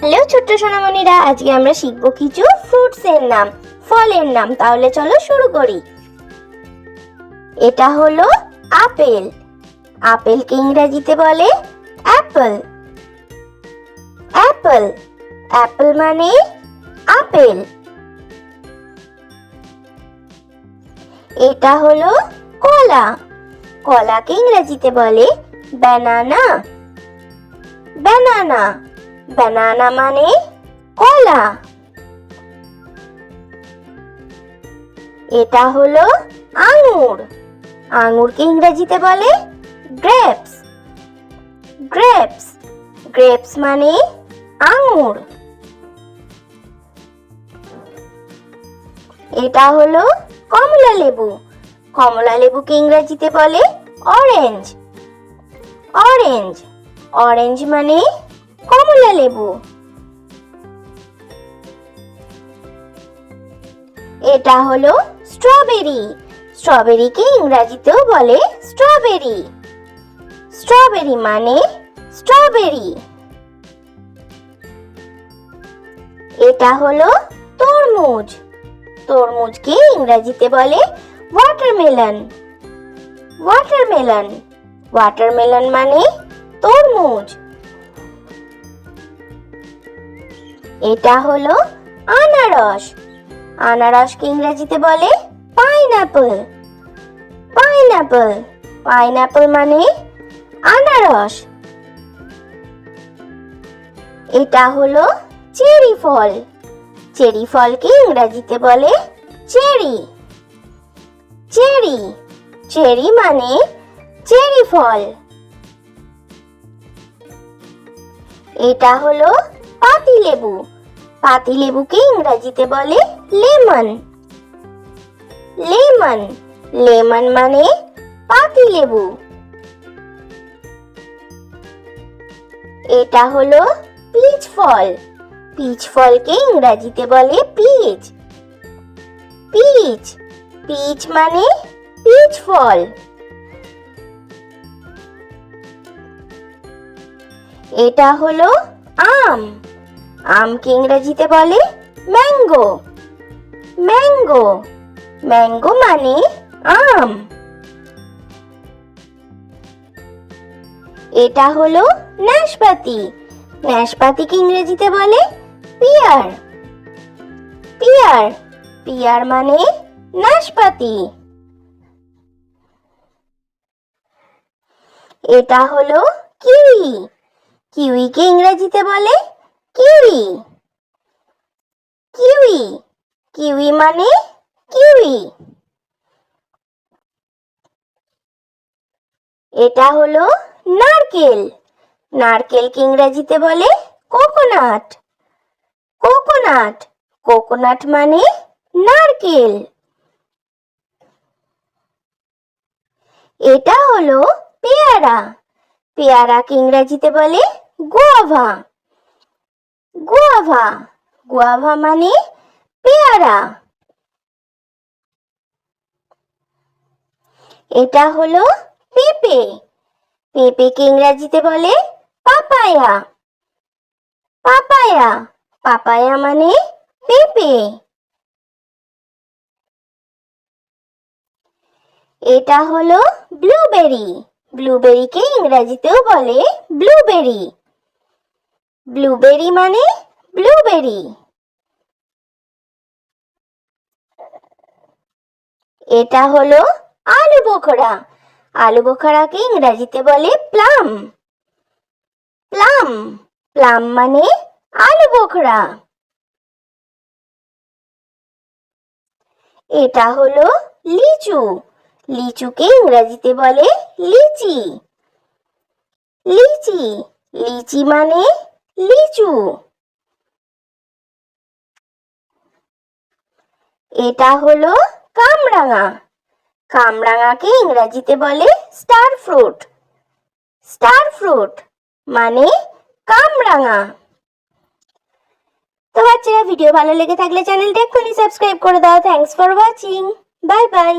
Hello ছোট্ট সোনামণিরা, আজকে আমরা শিখবো কিছু ফ্রুটস এর নাম, ফলের নাম। তাহলে চলো শুরু করি। এটা হলো আপেল। আপেলকে ইংরেজিতে বলে অ্যাপল। অ্যাপল, অ্যাপল মানে আপেল। এটা হলো কলা। কলাকে ইংরেজিতে বলে ব্যানানা। ব্যানানা, ব্যানানা মানে কলা। এটা হলো আঙ্গুর। আঙ্গুরকে ইংরেজিতে বলে গ্রেপস। গ্রেপস, গ্রেপস মানে আঙ্গুর। এটা হলো কমলা লেবু। কমলা লেবুকে ইংরেজিতে বলে অরেঞ্জ। অরেঞ্জ, অরেঞ্জ মানে কমলা লেবু। এটা হলো স্ট্রবেরি। স্ট্রবেরিকে ইংরেজিতেও বলে স্ট্রবেরি। স্ট্রবেরি মানে স্ট্রবেরি। এটা হলো তরমুজ। তরমুজকে ইংরেজিতে বলে ওয়াটারমেলন। ওয়াটারমেলন, ওয়াটারমেলন মানে তরমুজ। এটা হলো আনারস। আনারসকে ইংরেজিতে বলে পাইনাপল। পাইনাপল, পাইনাপল মানে আনারস। এটা হলো চেরি ফল। চেরি ফলকে ইংরেজিতে বলে চেরি। চেরি, চেরি মানে চেরি ফল। এটা হলো পাতিলেবু। পাতিলেবুকে ইংরেজিতে বলে লেমন। লেমন, লেমন মানে পাতিলেবু। এটা হলো পিচ ফল। পিচ ফলকে ইংরেজিতে বলে পিচ। পিচ, পিচ মানে পিচ ফল। এটা হলো আম। আমকে ইংরেজিতে বলে ম্যাঙ্গো। ম্যাঙ্গো, ম্যাঙ্গো মানে আম। এটা হলো নাশপাতি। নাশপাতিকে ইংরেজিতে বলে পিয়ার। পিয়ার, পিয়ার মানে নাশপাতি। এটা হলো কিউই। কিউইকে ইংরেজিতে বলে কিউই। কিউই, কিউই মানে কিউই। এটা হলো নারকেল। নারকেলকে ইংরেজিতে বলে কোকোনাট। কোকোনাট, কোকোনাট মানে নারকেল। এটা হলো পেয়ারা। পেয়ারাকে ইংরেজিতে বলে গুয়াভা। গুয়াভা, গুয়াভা মানে পেয়ারা। এটা হলো পেঁপে। পেঁপেকে ইংরেজিতে বলে পাপায়া। পাপায়া, পাপায়া মানে পেঁপে। এটা হলো ব্লুবেরি। ব্লুবেরিকে ইংরেজিতেও বলে ব্লুবেরি। ব্লুবেরি মানে ব্লুবেরি। এটা হলো আলু বোখরা। আলু বোখরাকে ইংরেজিতে বলে প্লাম। প্লাম, প্লাম মানে আলু বোখরা। এটা হলো লিচু। লিচুকে ইংরেজিতে বলে লিচি। লিচি, লিচি মানে লিচু। এটা হলো কামরাঙা। কামরাঙাকে ইংরেজিতে বলে স্টার ফ্রুট। স্টার ফ্রুট মানে কামরাঙা। তো বাচ্চারা, ভিডিও ভালো লেগে থাকলে চ্যানেলটা এক্ষুনি সাবস্ক্রাইব করে দাও। Thanks for watching. Bye bye.